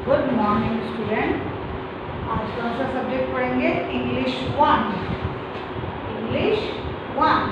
Good morning student. आज कौन सा सब्जेक्ट पढ़ेंगे? English 1। English 1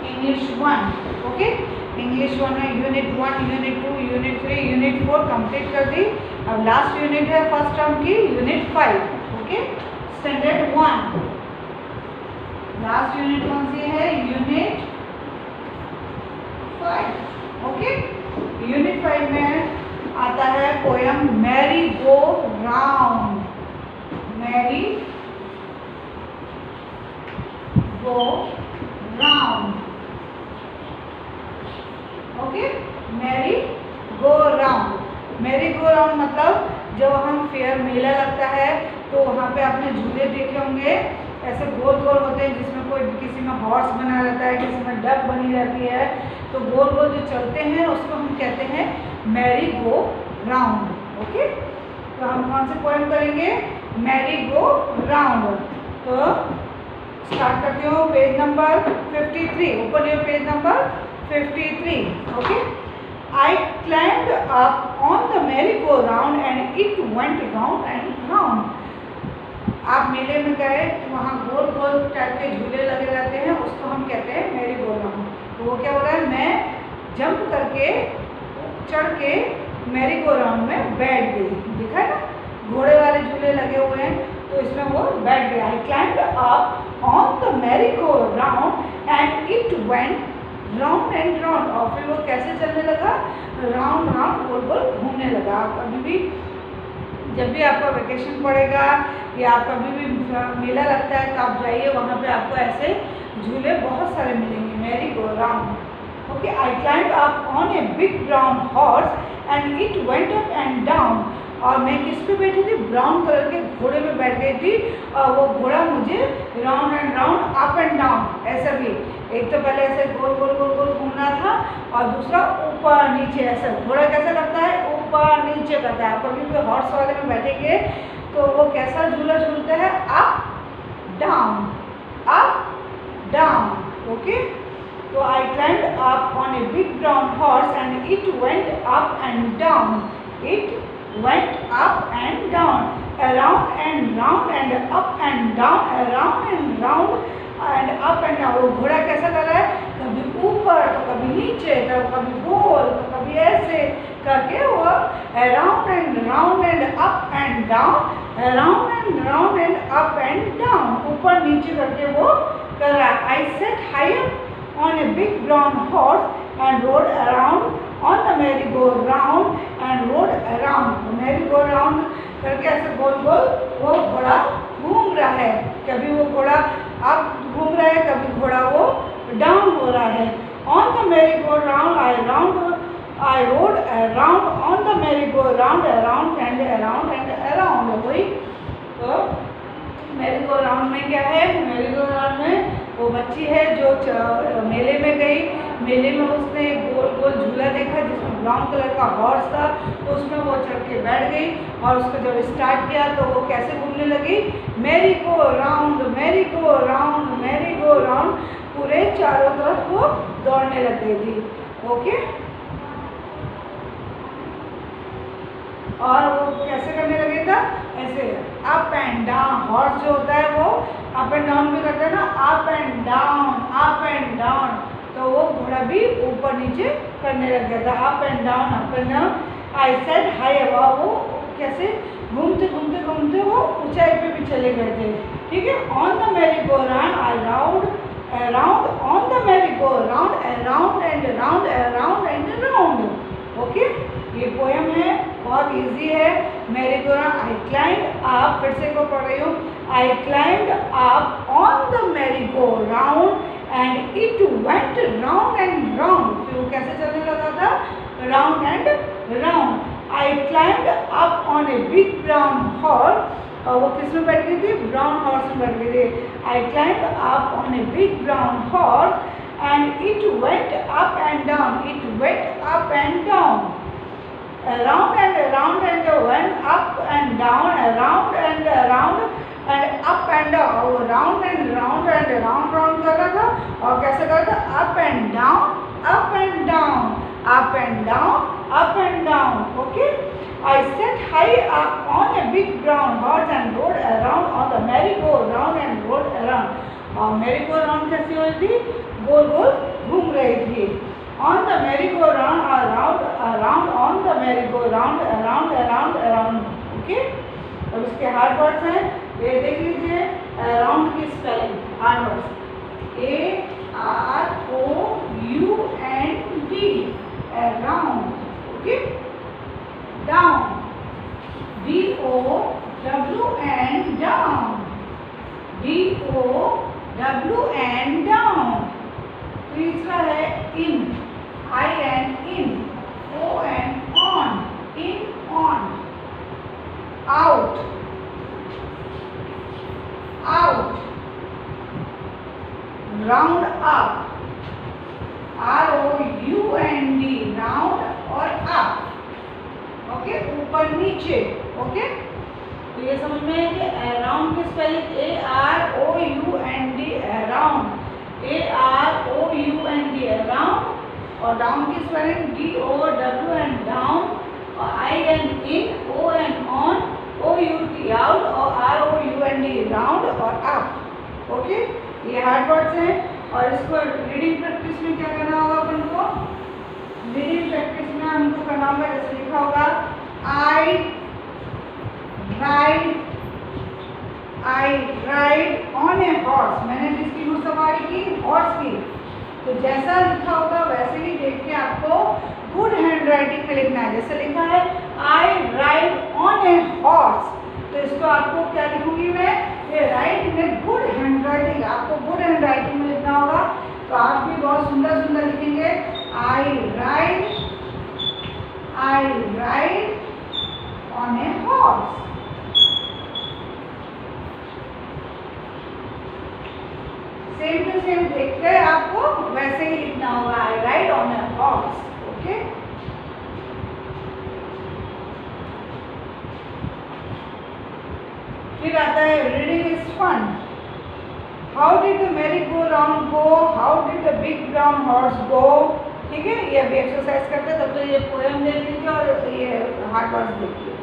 English 1 okay. English 1 में unit 1, unit 2, unit 3, unit 4 complete कर दी। अब लास्ट यूनिट है फर्स्ट टर्म की unit 5 okay. Standard 1 last unit कौन सी है? Unit 5 okay. यूनिट 5 में आता है poem Mary go round. Mary go round okay. Mary go round. Mary go round मतलब जब हम फेयर मेला लगता है तो वहाँ पे आपने झूले देखे होंगे, ऐसे गोल गोल होते हैं जिसमें कोई किसी में हॉर्स बना रहता है, किसी में डक बनी रहती है, तो गोल गोल जो चलते हैं उसको हम कहते हैं मैरी गो राउंड ओके। तो हम कौन से पोएम करेंगे? Mary go round. तो स्टार्ट करती हूँ page number 53। Open your page number 53 okay. I climbed up on the merry-go-round and it went round and round. आप मेले में गए, वहाँ गोल गोल टाइप के झूले लगे रहते हैं, उसको हम कहते हैं मैरी गो राउंड। तो वो क्या हो रहा है? मैं जंप करके चढ़ के मैरी गो राउंड में बैठ गई। दिखा है ना, घोड़े वाले झूले लगे हुए हैं, तो इसमें वो बैठ गया। I climbed up on the merry-go-round and it went round and round. और फिर वो कैसे चलने लगा? राउंड राउंड गोल गोल घूमने लगा। आप कभी भी जब भी आपका वेकेशन पड़ेगा या आप कभी भी मेला लगता है तो आप जाइए, वहाँ पे आपको ऐसे झूले बहुत सारे मिलेंगे। Mary go round okay. I climb up on a big brown horse and it went up and down. और मैं किस पे बैठी थी? ब्राउन कलर के घोड़े में बैठ गई थी, और वो घोड़ा मुझे round and round up and down ऐसा भी, एक तो पहले ऐसे गोल गोल गोल गोल घूमना था और दूसरा ऊपर नीचे ऐसा। घोड़ा कैसा करता है? ऊपर नीचे करता है। आप कभी भी हॉर्स वाले में बैठेंगे तो वो कैसा झूला झूलता है? Up down okay. तो I climbed up on a big brown horse and it went up and down. It went up and down, around and round and up and down, around and round and up and down। वो घोड़ा कैसा कर रहा है? कभी ऊपर तो कभी नीचे, तो कभी गोल तो कभी ऐसे करके वो around and round and up and down, around and round and up and down, ऊपर नीचे करके वो कर रहा है। I sat higher on a big brown horse and rode around on the merry-go-round and rode around। merry-go-round करके ऐसे गोल गोल वो घोड़ा घूम रहा है। कभी वो घोड़ा अप घूम रहा है, कभी घोड़ा वो डाउन हो रहा है। on the merry-go-round I rode around on the merry-go-round, around and around and around। वही तो merry-go-round में क्या है? merry-go-round में वो बच्ची है जो मेले में गई, मेले में उसने गोल गोल झूला देखा जिसमें ब्राउन कलर का हॉर्स था, तो उसमें वो चढ़ के बैठ गई और उसको जब स्टार्ट किया तो वो कैसे घूमने लगी? Mary go round, Mary go round, Mary go round, पूरे चारों तरफ वो दौड़ने लग गई थी ओके। और वो कैसे करने लगे था? ऐसे अप एंड डाउन। हॉर्स जो होता है वो अप एंड डाउन भी करता है ना, up and down, up and down. तो वो घोड़ा भी ऊपर नीचे करने लग गया था, up and down, up and down. I said high above. वो कैसे घूमते घूमते घूमते वो ऊंचाई पे भी चले गए थे ठीक है। On the merry go round I round around on the merry go round around and round around and round okay. ये पोएम है, बहुत इजी है। Merry go round. I climbed up, फिर से को पढ़ रही हूँ। I climbed up on the merry go round and it went round and round। फिर वो कैसे चलने लगा था? round and round। I climbed up on a big brown horse। और वो किस में बैठ गई थी? ब्राउन हॉर्स में बैठ गई थी। I climbed up on a big brown horse and it went up and down। It went up and down, around and around and went up and down, around and around and up and down, वो round and round and round round कर रहा था और कैसे कर रहा था, up and down and down. Okay. I sat high up on a big brown horse and rode around on the merry-go-round and rode around. और merry-go-round कैसी हो रही थी? गोल गोल घूम रही थी. On the merry-go-round, around on the merry-go-round, around. Okay. अब इसके हार्ड वर्ड्स हैं. ये देख लीजिए अराउंड की spelling. Hard words AROUND, around. Okay. Down, DOWN, down. DOWN, down. तीसरा है in, in, ON, on, in, on. Out, round up, ROUND, round और up. ओके, ऊपर नीचे. ओके, तो ये समझ में है कि अराउंड की spelling AROUND, around. AROUND, around. और डाउन की स्पेलिंग DOWN, डाउन. और IN, in, ON, on, OUT, out. और ROUND, राउंड और अप. ओके, ये हार्ड वर्ड्स हैं. और इसको रीडिंग प्रैक्टिस में क्या करना होगा अपन को? रीडिंग प्रैक्टिस में हमको करना होगा, जैसे लिखा होगा I ride on a horse. मैंने जिसकी घुड़सवारी की, हॉर्स की. तो जैसा लिखा होगा वैसे ही देख के आपको गुड हैंड राइटिंग में लिखना है. जैसे लिखा है I ride on a horse, तो इसको आपको क्या लिखूंगी मैं? ये right in good hand writing. आपको गुड हैंड राइटिंग में लिखना होगा. तो आप भी बहुत सुंदर सुंदर लिखेंगे. I ride on a horse. Same to same देखते हैं आपको वैसे ही लिखना होगा. I ride on a horse. Okay. फिर आता है reading is fun. How did the merry-go-round go? How did the big brown horse go? ठीक है, ये अभी एक्सरसाइज करते हैं. तब तो ये पोएम देख लीजिए और ये हार्ड वर्ड्स देखिए.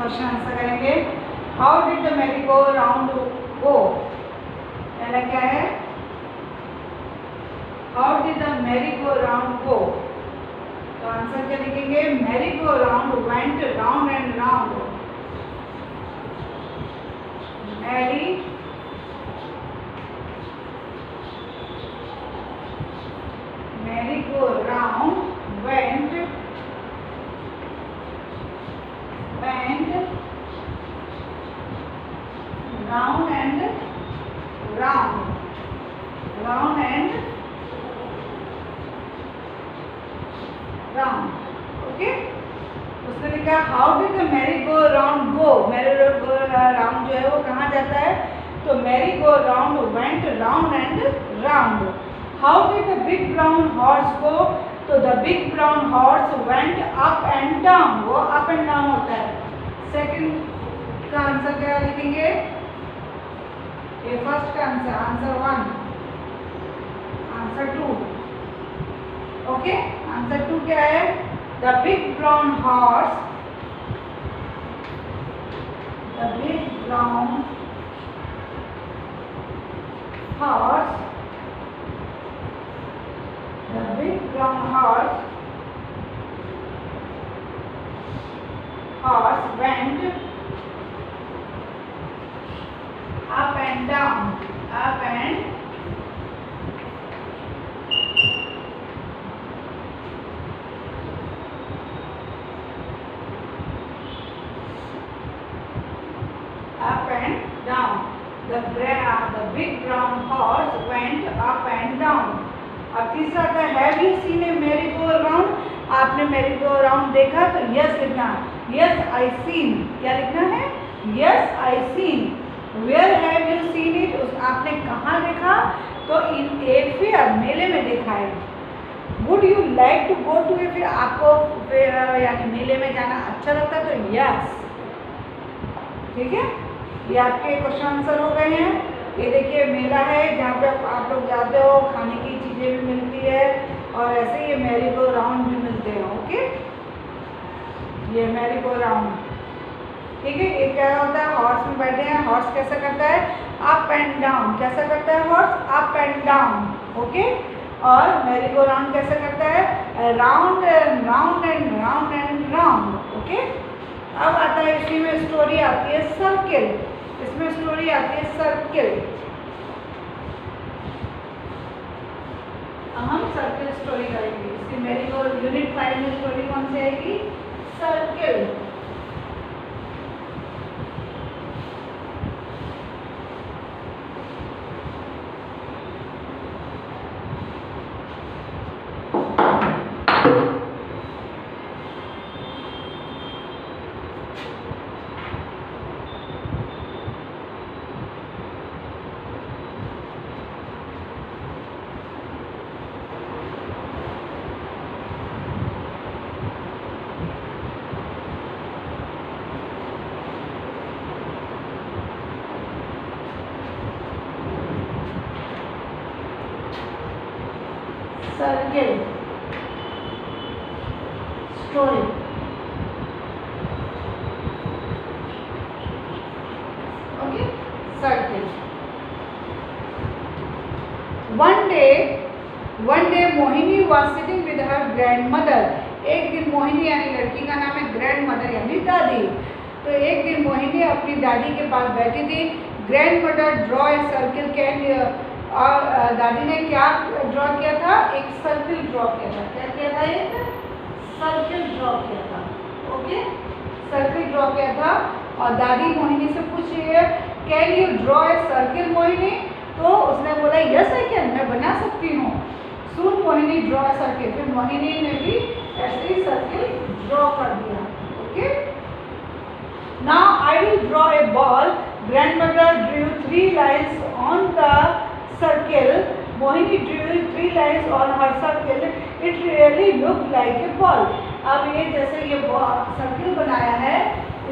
क्वेश्चन आंसर करेंगे। How did the merry go round go, पहला क्या है, how did the merry go round go, तो आंसर क्या लिखेंगे, merry go round went round and round, merry go round went round and round, okay. उसने लिखा how did the merry go round go, merry go round जो है वो कहाँ जाता है, तो merry go round went round and round. How did the big brown horse go, तो the big brown horse went up and down, वो up and down होता है। सेकंड का आंसर क्या लिखेंगे, ये फर्स्ट का answer, answer 1, answer 2, okay. Answer 2 क्या है, the big brown horse, the big brown horse, the big brown horse went up and down, up and down. The big brown horse went up and down. अब तीसरा था have you scene A Mary go round, आपने Mary go round देखा, तो yes लिखना, yes I scene, क्या लिखना है, yes I seen. Where have you seen it, आपने कहाँ देखा, तो इन ए फेयर, मेले में देखा है। Would you like to go to a fair, आपको फेयर यानी मेले में जाना अच्छा लगता है, तो यस, ठीक है। ये आपके क्वेश्चन आंसर हो गए हैं। ये देखिए मेला है जहाँ पे आप लोग जाते हो, खाने की चीज़ें भी मिलती है और ऐसे ये मैरी गो राउंड भी मिलते हैं, ओके। ये मैरी गो राउंड, ठीक है। ये क्या होता है, हॉर्स में बैठे हैं, हॉर्स कैसा करता है, अप एंड डाउन, कैसा करता है horse, up and down, okay. और मैरी गो राउंड कैसा करता है, round and round and round and round, okay. अब आता है इसी में स्टोरी आती है सर्किल, इसमें स्टोरी आती है सर्किल। हम सर्किल स्टोरी करेंगे, इसकी मेरी को यूनिट 5 में स्टोरी कौन सी आएगी, circle. Circle story, okay. Circle. One day Mohini was sitting with her grand mother. एक दिन मोहिनी यानी लड़की का नाम है ग्रैंड मदर यानी दादी, तो एक दिन मोहिनी अपनी दादी के पास बैठी थी। Grand mother draw a circle, can, और दादी ने क्या ड्रॉ किया था, एक सर्किल ड्रॉ किया था। क्या किया था, एक सर्किल ड्रॉ किया था, ओके। सर्किल ड्रॉ किया था और दादी मोहिनी से पूछ रही है can you draw a circle Mohini, तो उसने बोला यस आई कैन, मैं बना सकती हूँ। सून मोहिनी ड्रॉ ए सर्किल, फिर मोहिनी ने भी ऐसे ही सर्किल ड्रॉ कर दिया, okay. Now I will draw a ball. Grandmother Drew 3 lines on the circle. Mohini drew 3 lines on her circle. It really looked like a ball. अब ये जैसे ये सर्किल बनाया है,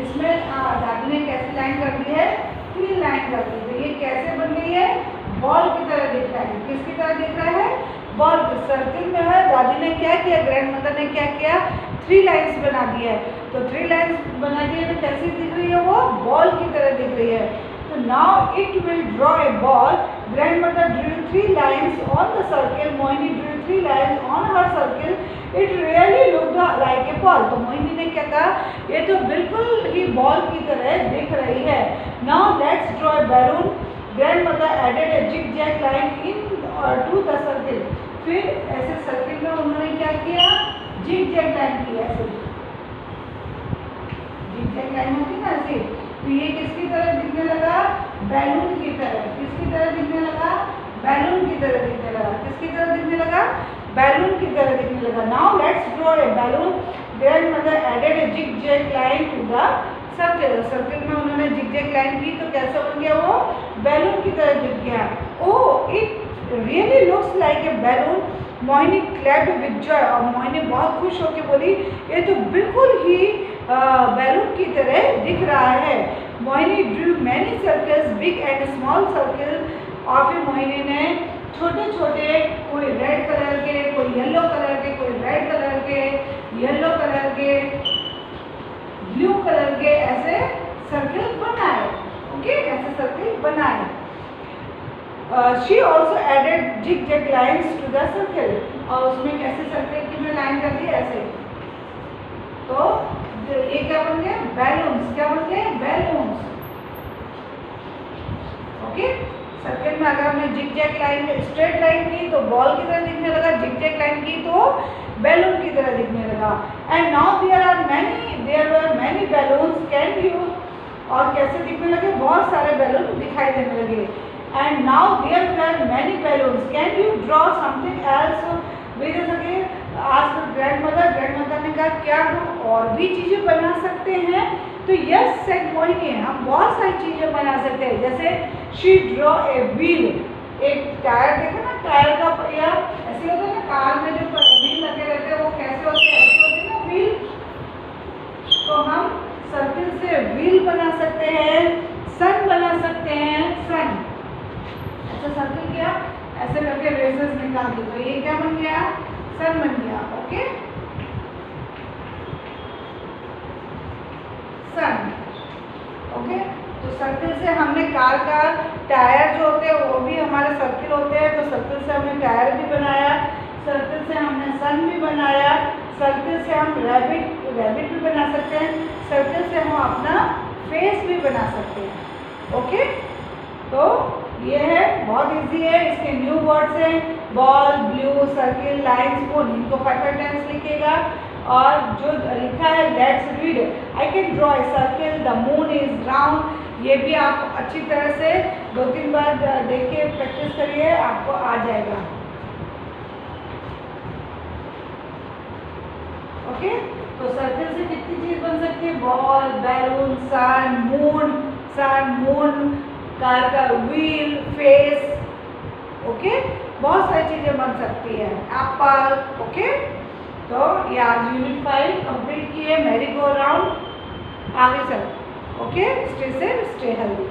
इसमें दादी ने कैसी लाइन कर दी है, 3 लाइन कर दी। तो ये कैसे बन गई है, बॉल की तरह दिख रहा है। किसकी तरह दिख रहा है, बॉल। सर्किल में है, दादी ने क्या किया, ग्रैंड मदर ने क्या किया, 3 लाइन्स बना दिया है। तो 3 लाइन्स बना दिए तो कैसी रही है। तो now it will draw a ball. Grandmother Drew 3 lines on the circle. Mohini Drew 3 lines on her circle. It really looked like a ball. तो मोहिनी ने क्या कहा, ये तो बिल्कुल ही बॉल की तरह दिख रही है। Now let's draw a balloon. Grandmother added a zig zag line in to the circle. फिर ऐसे सर्किल में उन्होंने क्या किया, जिग जैग लाइन की। ऐसे जिग जैग लाइन होती ना ऐसे। तो ये किसकी तरह दिखने लगा, बैलून की तरह। किसकी तरह दिखने लगा, बैलून की तरह दिखने लगा। किसकी तरह दिखने लगा, बैलून की तरह दिखने लगा। Now let's draw a balloon. Grandmother added a zig zag line to the circle. Circle में उन्होंने जिग जैग लाइन की तो कैसा बन गया, वो बैलून की तरह दिख गया। Oh it really looks like a balloon. Mohini clapped with Joy. और मोहिनी बहुत खुश होकर बोली, ये तो बिल्कुल ही बैलून की तरह दिख रहा है। Mohini Drew many circles, big and small circle. और फिर मोहिनी ने छोटे छोटे, कोई रेड कलर के, कोई येलो कलर के, कोई रेड कलर के, येलो कलर के, ब्लू कलर के ऐसे सर्कल बनाए। ओके, ऐसे सर्कल बनाए। She also added zig zag lines to the circle. और उसमें कैसे सर्कल की में लाइन कर दी, ऐसे। तो ये क्या बन गए, बैलून्स। क्या बन गए, बैलून्स। ओके, सर्कल में अगर हमने जिग जैग लाइन में स्ट्रेट लाइन की तो बॉल की तरह दिखने लगा, जिग जैग लाइन की तो बैलून की तरह दिखने लगा। And now there were many balloons. Can you, और कैसे दिखने लगे, बहुत सारे बैलून दिखाई देने लगे। And now there were many balloons. Can you draw something else with again asked grandmother. Grandmother ने कहा, क्या हम और भी चीज़ें बना सकते हैं? तो यस सेड मोहिनी, हम बहुत सारी चीज़ें बना सकते हैं। जैसे शी ड्रॉ ए व्हील। एक टायर, देखो ना टायर का पहिया ऐसे होता है ना, कार में जो व्हील लगे रहते हैं वो कैसे होते हैं, ऐसे होते हैं ना व्हील। तो हम सर्किल से व्हील बना सकते हैं, सन बना सकते हैं, सन। ऐसा सर्किल किया, ऐसे करके रेसेस निकाल दी, तो ये क्या बन गया, सन बन गया। ओके, सन। ओके, तो सर्किल से हमने कार का टायर जो होते हैं वो भी हमारे सर्किल होते हैं। तो सर्किल से हमने टायर भी बनाया, सर्किल से हमने सन भी बनाया, सर्किल से हम रैबिट भी बना सकते हैं, सर्किल से हम अपना फेस भी बना सकते हैं। ओके, तो ये है, बहुत इजी है। इसके न्यू वर्ड्स हैं ball, blue, circle, line, spoon. इनको 5 टाइम्स लिखिएगा। और जो लिखा है let's read, I can draw a circle, the moon is round. ये भी आप अच्छी तरह से 2-3 बार देख के प्रैक्टिस करिए, आपको आ जाएगा। ओके, तो सर्किल से कितनी चीज बन सकती है, बॉल, बैलून, सन, मून, कार का व्हील, फेस। ओके, बहुत सारी चीजें बन सकती है, एप्पल। ओके, तो ये आज यूनिट 5 कंप्लीट किए, मैरी गो राउंड। आगे चल। Okay, stay safe, stay healthy.